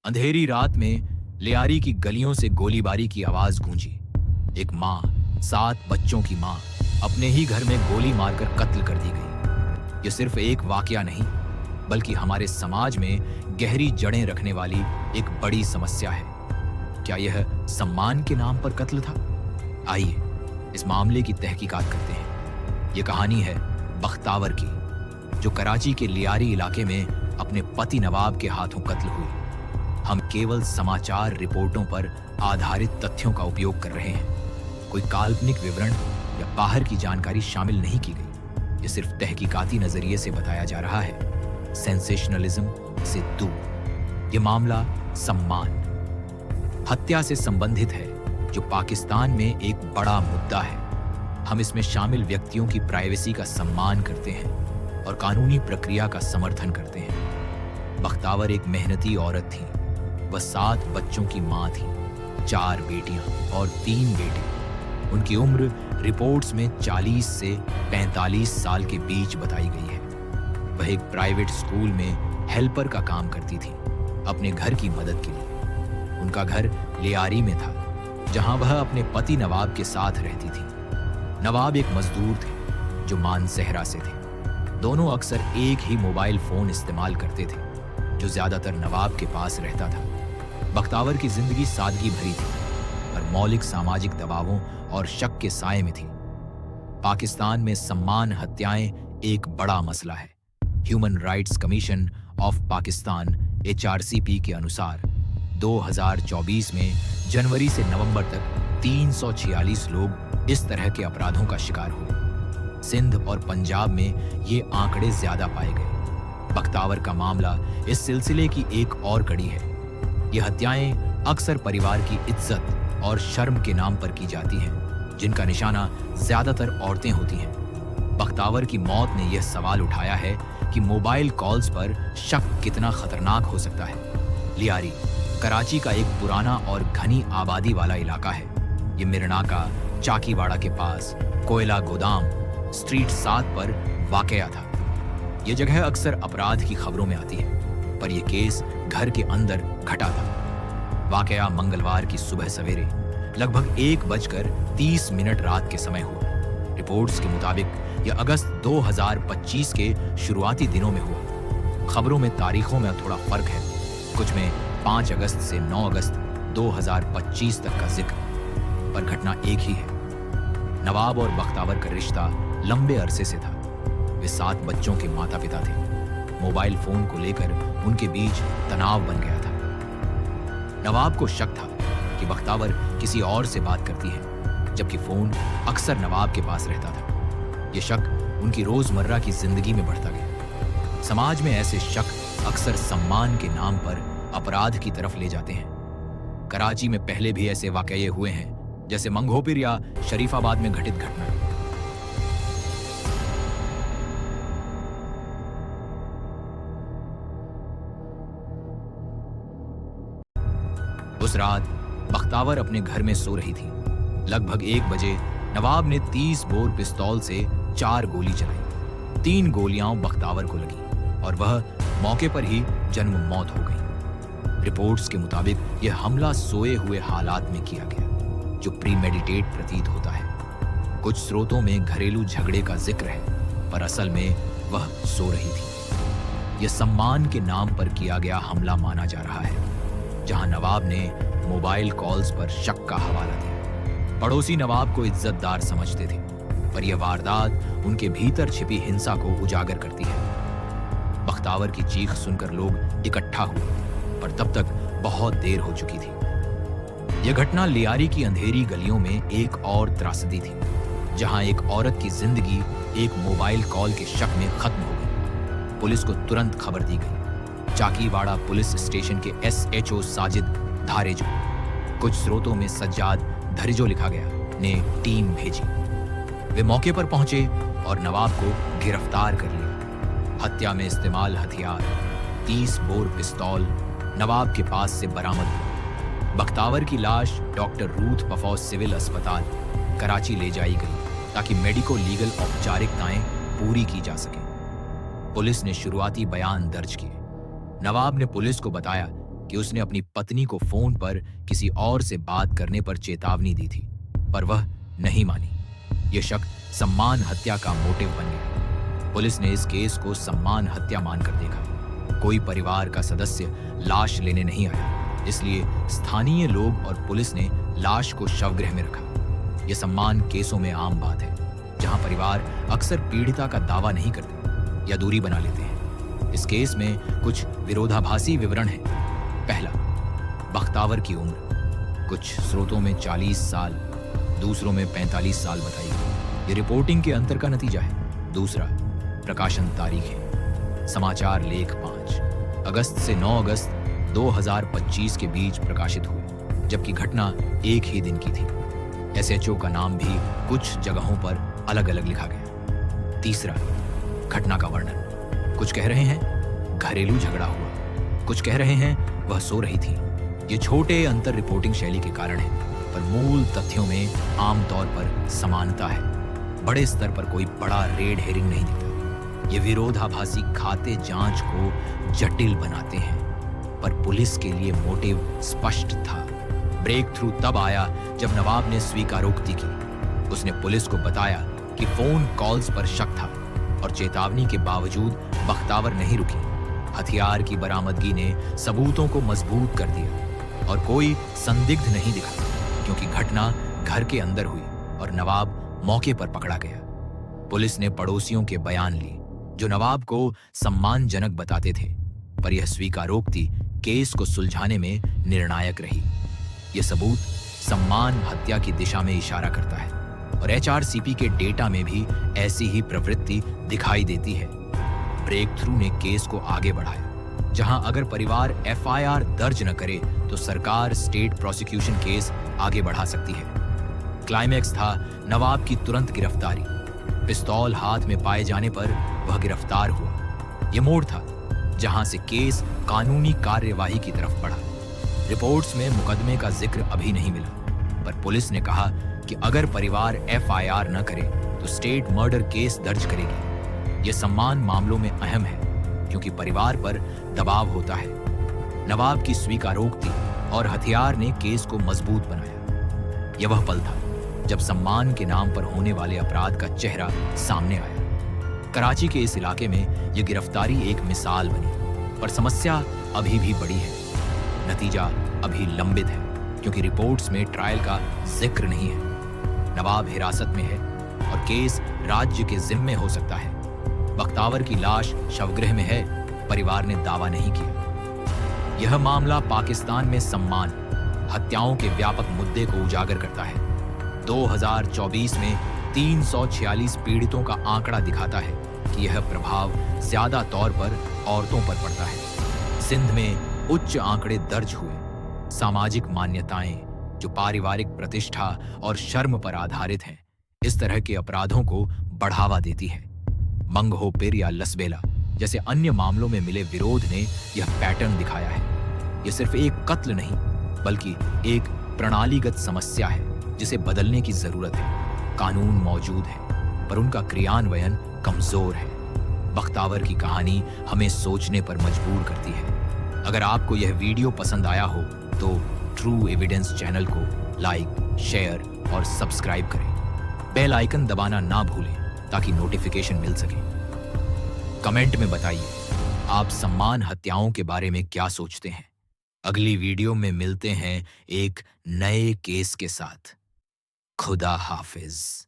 अंधेरी रात में लियारी की गलियों से गोलीबारी की आवाज गूंजी। एक माँ, 7 बच्चों की माँ, अपने ही घर में गोली मारकर कत्ल कर दी गई। यह सिर्फ एक वाकया नहीं, बल्कि हमारे समाज में गहरी जड़ें रखने वाली एक बड़ी समस्या है। क्या यह सम्मान के नाम पर कत्ल था? आइए इस मामले की तहकीकात करते हैं। यह कहानी है बख्तावर की, जो कराची के लियारी इलाके में अपने पति नवाब के हाथों कत्ल हुई। हम केवल समाचार रिपोर्टों पर आधारित तथ्यों का उपयोग कर रहे हैं। कोई काल्पनिक विवरण या बाहर की जानकारी शामिल नहीं की गई। यह सिर्फ तहकीकाती नजरिए से बताया जा रहा है, सेंसेशनलिज्म से दूर। यह मामला सम्मान, हत्या से संबंधित है, जो पाकिस्तान में एक बड़ा मुद्दा है। हम इसमें शामिल व्यक्तियों की प्राइवेसी का सम्मान करते हैं और कानूनी प्रक्रिया का समर्थन करते हैं। बख्तावर एक मेहनती औरत थी। वह 7 बच्चों की मां थी, 4 बेटियां और 3 बेटे। उनकी उम्र रिपोर्ट्स में 40 से 45 साल के बीच बताई गई है। वह एक प्राइवेट स्कूल में हेल्पर का काम करती थी, अपने घर की मदद के लिए। उनका घर लियारी में था, जहां वह अपने पति नवाब के साथ रहती थी। नवाब एक मजदूर थे जो मानसेहरा से थे। दोनों अक्सर एक ही मोबाइल फोन इस्तेमाल करते थे, जो ज्यादातर नवाब के पास रहता था। बख्तावर की जिंदगी सादगी भरी थी, पर मौलिक सामाजिक दबावों और शक के साए में थी। पाकिस्तान में सम्मान हत्याएं एक बड़ा मसला है। Human rights commission of Pakistan HRCP के अनुसार 2024 में जनवरी से नवंबर तक 346 लोग इस तरह के अपराधों का शिकार हुए। सिंध और पंजाब में ये आंकड़े ज्यादा पाए गए। बख्तावर का मामला इस सिलसिले की एक और कड़ी है। ये हत्याएं अक्सर परिवार की इज्जत और शर्म के नाम पर की जाती हैं, जिनका निशाना ज्यादातर औरतें होती हैं। बख्तावर की मौत ने यह सवाल उठाया है कि मोबाइल कॉल्स पर शक कितना खतरनाक हो सकता है। लियारी कराची का एक पुराना और घनी आबादी वाला इलाका है। ये मिरनाका, चाकीवाड़ा के पास कोयला गोदाम स्ट्रीट 7 पर वाकया था। यह जगह अक्सर अपराध की खबरों में आती है, पर यह केस घर के अंदर घटा था। वाकया मंगलवार की सुबह सवेरे लगभग 1:30 रात के समय हुआ। रिपोर्ट्स के मुताबिक यह अगस्त 2025 के शुरुआती दिनों में हुआ। खबरों में तारीखों में थोड़ा फर्क है, कुछ में 5 अगस्त से 9 अगस्त 2025 तक का जिक्र, पर घटना एक ही है। नवाब और बख्तावर का रिश्ता लंबे अरसे से था। वे 7 बच्चों के माता पिता थे। मोबाइल फोन को लेकर उनके बीच तनाव बन गया था। नवाब को शक था कि बख्तावर किसी और से बात करती है, जबकि फोन अक्सर नवाब के पास रहता था। यह शक उनकी रोजमर्रा की जिंदगी में बढ़ता गया। समाज में ऐसे शक अक्सर सम्मान के नाम पर अपराध की तरफ ले जाते हैं। कराची में पहले भी ऐसे वाकये हुए हैं, जैसे मंगोपिर या शरीफाबाद में घटित घटना। उस रात बख्तावर अपने घर में सो रही थी। लगभग 1 बजे नवाब ने 30 बोर पिस्तौल से 4 गोली चलाई। 3 गोलियां बख्तावर को लगी और वह मौके पर ही जन्म मौत हो गई। रिपोर्ट्स के मुताबिक यह हमला सोए हुए हालात में किया गया, जो प्रीमेडिटेट प्रतीत होता है। कुछ स्रोतों में घरेलू झगड़े का जिक्र है, पर असल में वह सो रही थी। यह सम्मान के नाम पर किया गया हमला माना जा रहा है, जहां नवाब ने मोबाइल कॉल्स पर शक का हवाला दिया। पड़ोसी नवाब को इज्जतदार समझते थे, पर यह वारदात उनके भीतर छिपी हिंसा को उजागर करती है। बख्तावर की चीख सुनकर लोग इकट्ठा हुए, पर तब तक बहुत देर हो चुकी थी। यह घटना लियारी की अंधेरी गलियों में एक और त्रासदी थी, जहां एक औरत की जिंदगी एक मोबाइल कॉल के शक में खत्म हो गई। पुलिस को तुरंत खबर दी गई। चाकीवाड़ा पुलिस स्टेशन के SHO साजिद धारेजो, कुछ स्रोतों में सज्जाद धरिजो लिखा गया, ने टीम भेजी। वे मौके पर पहुंचे और नवाब को गिरफ्तार कर लिया। हत्या में इस्तेमाल हथियार 30 बोर पिस्तौल नवाब के पास से बरामद हुआ। बख्तावर की लाश डॉक्टर रूथ पफौज सिविल अस्पताल कराची ले जाई गई, ताकि मेडिको लीगल औपचारिकताएं पूरी की जा सके। पुलिस ने शुरुआती बयान दर्ज किए। नवाब ने पुलिस को बताया कि उसने अपनी पत्नी को फोन पर किसी और से बात करने पर चेतावनी दी थी, पर वह नहीं मानी। यह शक सम्मान हत्या का मोटिव बन गया। पुलिस ने इस केस को सम्मान हत्या मानकर देखा। कोई परिवार का सदस्य लाश लेने नहीं आया, इसलिए स्थानीय लोग और पुलिस ने लाश को शवगृह में रखा। यह सम्मान केसों में आम बात है, जहां परिवार अक्सर पीड़िता का दावा नहीं करते या दूरी बना लेते हैं। इस केस में कुछ विरोधाभासी विवरण हैं। पहला, बख्तावर की उम्र कुछ स्रोतों में 40 साल, दूसरों में 45 साल बताई गई। ये रिपोर्टिंग के अंतर का नतीजा है। दूसरा, प्रकाशन तारीखें। समाचार लेख 5 अगस्त से 9 अगस्त 2025 के बीच प्रकाशित हुए, जबकि घटना एक ही दिन की थी। एसएचओ का नाम भी कुछ जगहों पर अलग अलग लिखा गया। तीसरा, घटना का वर्णन। कुछ कह रहे हैं घरेलू झगड़ा हुआ, कुछ कह रहे हैं वह सो रही थी। ये छोटे अंतर रिपोर्टिंग शैली के कारण है, पर मूल तथ्यों में आमतौर पर समानता है। बड़े स्तर पर कोई बड़ा रेड हेरिंग नहीं दिखता। ये विरोधाभासी खाते जांच को जटिल बनाते हैं, पर पुलिस के लिए मोटिव स्पष्ट था। ब्रेक थ्रू तब आया जब नवाब ने स्वीकारोक्ति की। उसने पुलिस को बताया कि फोन कॉल्स पर शक था और चेतावनी के बावजूद बख्तावर नहीं रुकी। हथियार की बरामदगी ने सबूतों को मजबूत कर दिया और कोई संदिग्ध नहीं दिखा, क्योंकि घटना घर के अंदर हुई और नवाब मौके पर पकड़ा गया। पुलिस ने पड़ोसियों के बयान लिए, जो नवाब को सम्मानजनक बताते थे, पर यह स्वीकारोक्ति केस को सुलझाने में निर्णायक रही। यह सबूत सम्मान हत्या की दिशा में इशारा करता है और एचआरसीपी के डेटा में भी ऐसी ही प्रवृत्ति दिखाई देती है। ब्रेक थ्रू ने केस को आगे बढ़ाया, जहां अगर परिवार एफआईआर दर्ज न करे तो सरकार स्टेट प्रोसिक्यूशन केस आगे बढ़ा सकती है। क्लाइमैक्स था नवाब की तुरंत गिरफ्तारी। पिस्तौल हाथ में पाए जाने पर वह गिरफ्तार हुआ। यह मोड़ था जहां से केस कानूनी कार्यवाही की तरफ बढ़ा। रिपोर्ट्स में मुकदमे का जिक्र अभी नहीं मिला, पर पुलिस ने कहा कि अगर परिवार एफआईआर न करे तो स्टेट मर्डर केस दर्ज करेगी। यह सम्मान मामलों में अहम है, क्योंकि परिवार पर दबाव होता है। नवाब की स्वीकारोक्ति और हथियार ने केस को मजबूत बनाया। यह वह पल था जब सम्मान के नाम पर होने वाले अपराध का चेहरा सामने आया। कराची के इस इलाके में यह गिरफ्तारी एक मिसाल बनी, पर समस्या अभी भी बड़ी है। नतीजा अभी लंबित है, क्योंकि रिपोर्ट्स में ट्रायल का जिक्र नहीं है। नवाब हिरासत में है और केस राज्य के जिम्मे हो सकता है। बख्तावर की लाश शवगृह में है, परिवार ने दावा नहीं किया। यह मामला पाकिस्तान में सम्मान हत्याओं के व्यापक मुद्दे को उजागर करता है। 2024 में 346 पीड़ितों का आंकड़ा दिखाता है कि यह प्रभाव ज्यादा तौर पर औरतों पर पड़ता है। सिंध में उच्च आंकड़े दर्ज हुए। सामाजिक मान्यताएं जो पारिवारिक प्रतिष्ठा और शर्म पर आधारित हैं, इस तरह के अपराधों को बढ़ावा देती है। मंगहोपिर या लसबेला जैसे अन्य मामलों में मिले विरोध ने यह पैटर्न दिखाया है। यह सिर्फ एक कत्ल नहीं, बल्कि एक प्रणालीगत समस्या है जिसे बदलने की जरूरत है। कानून मौजूद है, पर उनका क्रियान्वयन कमजोर है। बख्तावर की कहानी हमें सोचने पर मजबूर करती है। अगर आपको यह वीडियो पसंद आया हो तो ट्रू एविडेंस चैनल को लाइक, शेयर और सब्सक्राइब करें। बेल आइकन दबाना ना भूलें ताकि नोटिफिकेशन मिल सके। कमेंट में बताइए आप सम्मान हत्याओं के बारे में क्या सोचते हैं। अगली वीडियो में मिलते हैं एक नए केस के साथ। खुदा हाफिज।